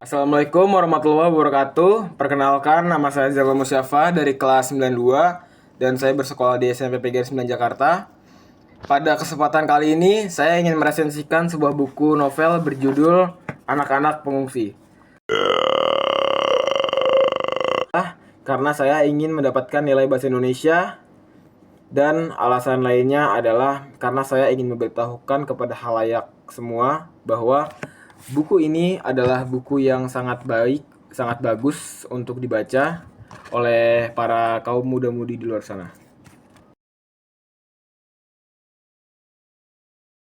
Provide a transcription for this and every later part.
Assalamualaikum warahmatullahi wabarakatuh. Perkenalkan, nama saya Zalwa Musyafa dari kelas 92 dan saya bersekolah di SMP PGRI 9 Jakarta. Pada kesempatan kali ini, saya ingin meresensikan sebuah buku novel berjudul Anak-anak Pengungsi. Karena saya ingin mendapatkan nilai bahasa Indonesia dan alasan lainnya adalah karena saya ingin memberitahukan kepada halayak semua bahwa buku ini adalah buku yang sangat baik, sangat bagus untuk dibaca oleh para kaum muda-mudi di luar sana.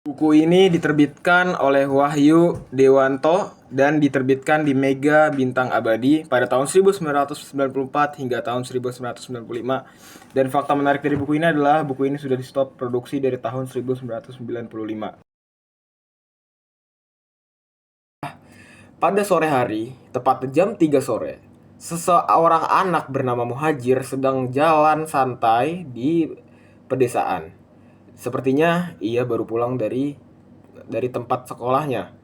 Buku ini diterbitkan oleh Wahyu Dewanto dan diterbitkan di Mega Bintang Abadi pada tahun 1994 hingga tahun 1995. Dan fakta menarik dari buku ini adalah buku ini sudah di-stop produksi dari tahun 1995. Pada sore hari, tepat jam 3 sore, seseorang anak bernama Muhajir sedang jalan santai di pedesaan. Sepertinya ia baru pulang dari tempat sekolahnya.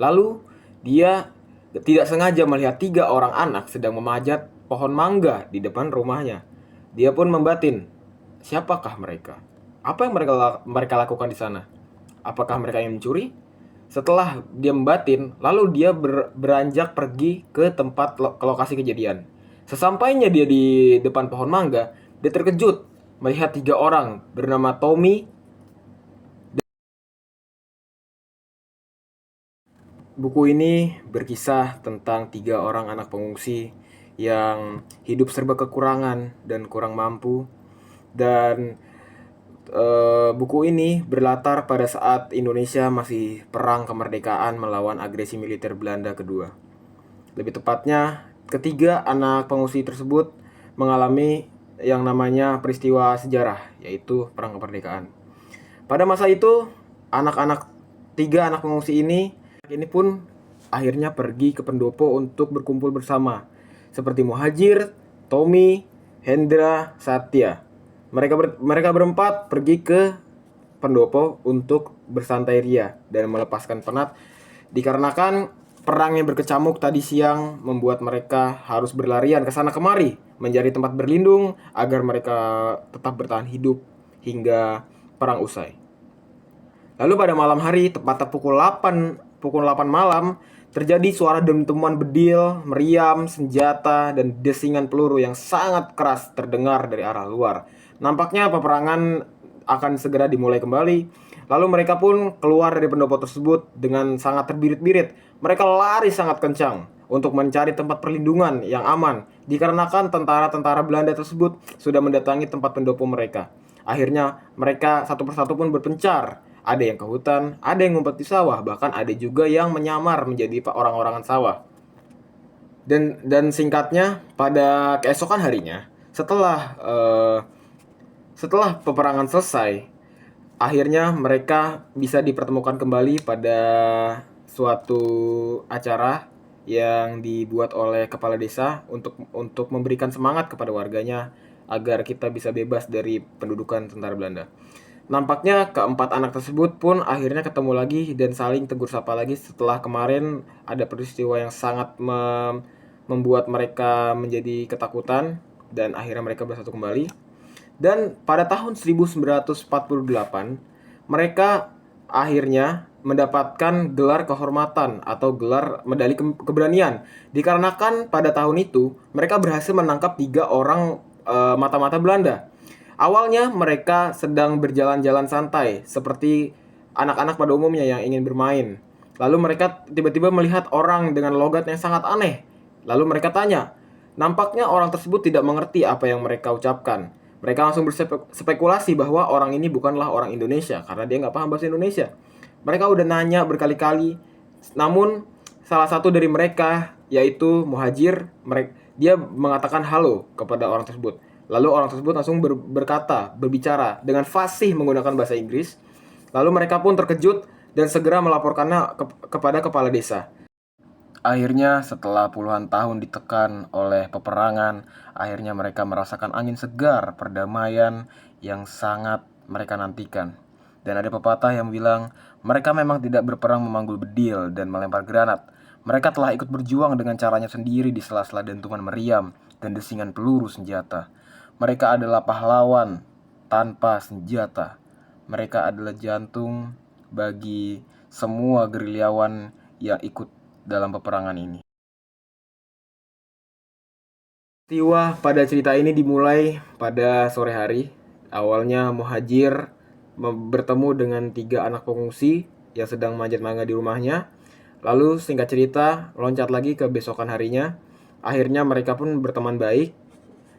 Lalu dia tidak sengaja melihat 3 orang anak sedang memanjat pohon mangga di depan rumahnya. Dia pun membatin, siapakah mereka? Apa yang mereka lakukan di sana? Apakah mereka ingin mencuri? Setelah dia membatin, lalu dia beranjak pergi ke ke lokasi kejadian. Sesampainya dia di depan pohon mangga, dia terkejut melihat 3 orang bernama Tommy. Buku ini berkisah tentang 3 orang anak pengungsi yang hidup serba kekurangan dan kurang mampu. Dan buku ini berlatar pada saat Indonesia masih perang kemerdekaan melawan agresi militer Belanda kedua. Lebih tepatnya, ketiga anak pengungsi tersebut mengalami yang namanya peristiwa sejarah, yaitu perang kemerdekaan. Pada masa itu, tiga anak pengungsi ini pun akhirnya pergi ke pendopo untuk berkumpul bersama, seperti Muhajir, Tommy, Hendra, Satya. Mereka berempat pergi ke pendopo untuk bersantai ria dan melepaskan penat, dikarenakan perang yang berkecamuk tadi siang membuat mereka harus berlarian ke sana kemari mencari tempat berlindung agar mereka tetap bertahan hidup hingga perang usai. Lalu pada malam hari, tepat pukul 8 malam, terjadi suara dentuman bedil, meriam, senjata, dan desingan peluru yang sangat keras terdengar dari arah luar. Nampaknya peperangan akan segera dimulai kembali. Lalu mereka pun keluar dari pendopo tersebut dengan sangat terbirit-birit. Mereka lari sangat kencang untuk mencari tempat perlindungan yang aman, dikarenakan tentara-tentara Belanda tersebut sudah mendatangi tempat pendopo mereka. Akhirnya mereka satu persatu pun berpencar. Ada yang ke hutan, ada yang ngumpet di sawah, bahkan ada juga yang menyamar menjadi orang-orangan sawah. Dan singkatnya, pada keesokan harinya, setelah peperangan selesai, akhirnya mereka bisa dipertemukan kembali pada suatu acara yang dibuat oleh kepala desa untuk memberikan semangat kepada warganya agar kita bisa bebas dari pendudukan tentara Belanda. Nampaknya keempat anak tersebut pun akhirnya ketemu lagi dan saling tegur sapa lagi setelah kemarin ada peristiwa yang sangat membuat mereka menjadi ketakutan dan akhirnya mereka bersatu kembali. Dan pada tahun 1948, mereka akhirnya mendapatkan gelar kehormatan atau gelar medali keberanian. Dikarenakan pada tahun itu, mereka berhasil menangkap 3 orang mata-mata Belanda. Awalnya mereka sedang berjalan-jalan santai, seperti anak-anak pada umumnya yang ingin bermain. Lalu mereka tiba-tiba melihat orang dengan logat yang sangat aneh. Lalu mereka tanya. Nampaknya orang tersebut tidak mengerti apa yang mereka ucapkan. Mereka langsung berspekulasi bahwa orang ini bukanlah orang Indonesia karena dia nggak paham bahasa Indonesia. Mereka udah nanya berkali-kali, namun salah satu dari mereka yaitu Muhajir, dia mengatakan halo kepada orang tersebut. Lalu orang tersebut langsung berbicara dengan fasih menggunakan bahasa Inggris. Lalu mereka pun terkejut dan segera melaporkannya kepada kepala desa. Akhirnya setelah puluhan tahun ditekan oleh peperangan, akhirnya mereka merasakan angin segar perdamaian yang sangat mereka nantikan. Dan ada pepatah yang bilang, mereka memang tidak berperang memanggul bedil dan melempar granat. Mereka telah ikut berjuang dengan caranya sendiri di sela-sela dentuman meriam dan desingan peluru senjata. Mereka adalah pahlawan tanpa senjata. Mereka adalah jantung bagi semua gerilyawan yang ikut dalam peperangan ini. Peristiwa pada cerita ini dimulai pada sore hari. Awalnya Muhajir bertemu dengan 3 anak pengungsi yang sedang manjat mangga di rumahnya. Lalu singkat cerita, loncat lagi ke besokan harinya. Akhirnya mereka pun berteman baik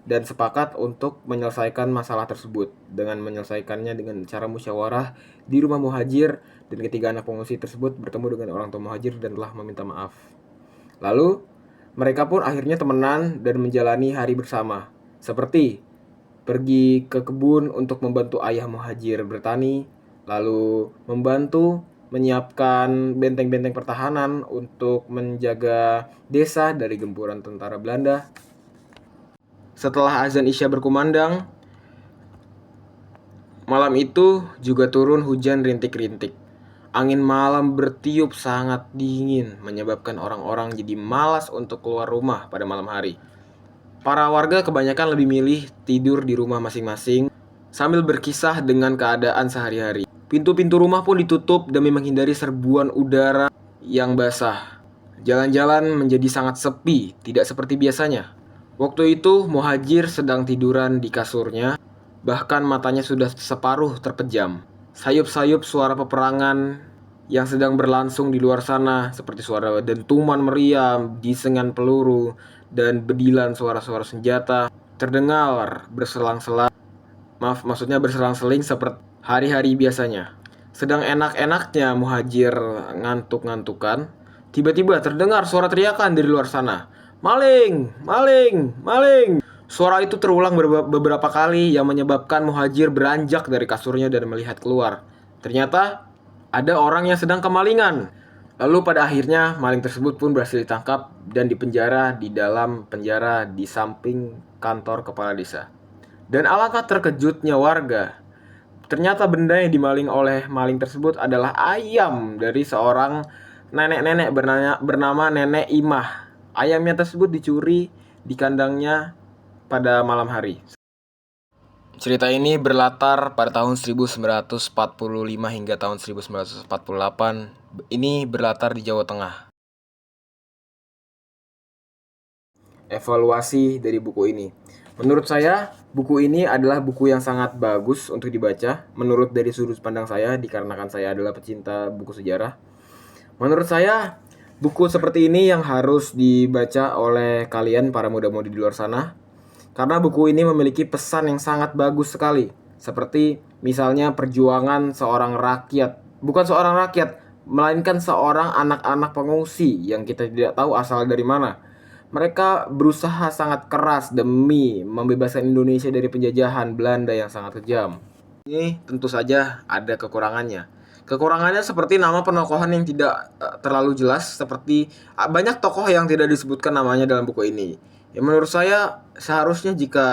dan sepakat untuk menyelesaikan masalah tersebut. Dengan menyelesaikannya dengan cara musyawarah di rumah Muhajir, dan ketiga anak pengungsi tersebut bertemu dengan orang tua Muhajir dan telah meminta maaf. Lalu mereka pun akhirnya temenan dan menjalani hari bersama, seperti pergi ke kebun untuk membantu ayah Muhajir bertani, lalu membantu menyiapkan benteng-benteng pertahanan untuk menjaga desa dari gempuran tentara Belanda. Setelah azan Isya berkumandang, malam itu juga turun hujan rintik-rintik. Angin malam bertiup sangat dingin, menyebabkan orang-orang jadi malas untuk keluar rumah pada malam hari. Para warga kebanyakan lebih milih tidur di rumah masing-masing sambil berkisah dengan keadaan sehari-hari. Pintu-pintu rumah pun ditutup demi menghindari serbuan udara yang basah. Jalan-jalan menjadi sangat sepi, tidak seperti biasanya. Waktu itu Muhajir sedang tiduran di kasurnya, bahkan matanya sudah separuh terpejam. Sayup-sayup suara peperangan yang sedang berlangsung di luar sana, seperti suara dentuman meriam, disengan peluru, dan bedilan suara-suara senjata terdengar berselang-seling seperti hari-hari biasanya. Sedang enak-enaknya Muhajir ngantuk-ngantukan, tiba-tiba terdengar suara teriakan dari luar sana. Maling! Maling! Maling! Suara itu terulang beberapa kali yang menyebabkan Muhajir beranjak dari kasurnya dan melihat keluar. Ternyata ada orang yang sedang kemalingan. Lalu pada akhirnya maling tersebut pun berhasil ditangkap dan dipenjara di dalam penjara di samping kantor kepala desa. Dan alangkah terkejutnya warga. Ternyata benda yang dimaling oleh maling tersebut adalah ayam dari seorang nenek-nenek bernama Nenek Imah. Ayamnya tersebut dicuri di kandangnya pada malam hari. Cerita ini berlatar pada tahun 1945 hingga tahun 1948. Ini berlatar di Jawa Tengah. Evaluasi dari buku ini. Menurut saya, buku ini adalah buku yang sangat bagus untuk dibaca. Menurut dari sudut pandang saya, dikarenakan saya adalah pecinta buku sejarah. Menurut saya, buku seperti ini yang harus dibaca oleh kalian para muda-mudi di luar sana. Karena buku ini memiliki pesan yang sangat bagus sekali. Seperti misalnya perjuangan seorang rakyat. Bukan seorang rakyat, melainkan seorang anak-anak pengungsi yang kita tidak tahu asal dari mana. Mereka berusaha sangat keras demi membebaskan Indonesia dari penjajahan Belanda yang sangat kejam. Ini tentu saja ada kekurangannya. Kekurangannya seperti nama penokohan yang tidak terlalu jelas, seperti banyak tokoh yang tidak disebutkan namanya dalam buku ini. Ya, menurut saya seharusnya jika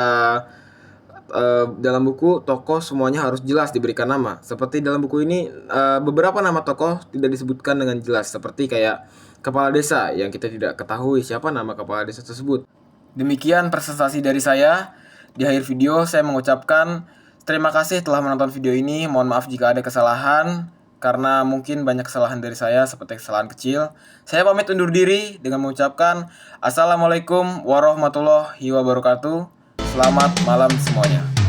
dalam buku tokoh semuanya harus jelas diberikan nama. Seperti dalam buku ini beberapa nama tokoh tidak disebutkan dengan jelas, seperti kayak kepala desa yang kita tidak ketahui siapa nama kepala desa tersebut. Demikian presentasi dari saya. Di akhir video saya mengucapkan terima kasih telah menonton video ini. Mohon maaf jika ada kesalahan, karena mungkin banyak kesalahan dari saya seperti kesalahan kecil. Saya pamit undur diri dengan mengucapkan Assalamualaikum warahmatullahi wabarakatuh. Selamat malam semuanya.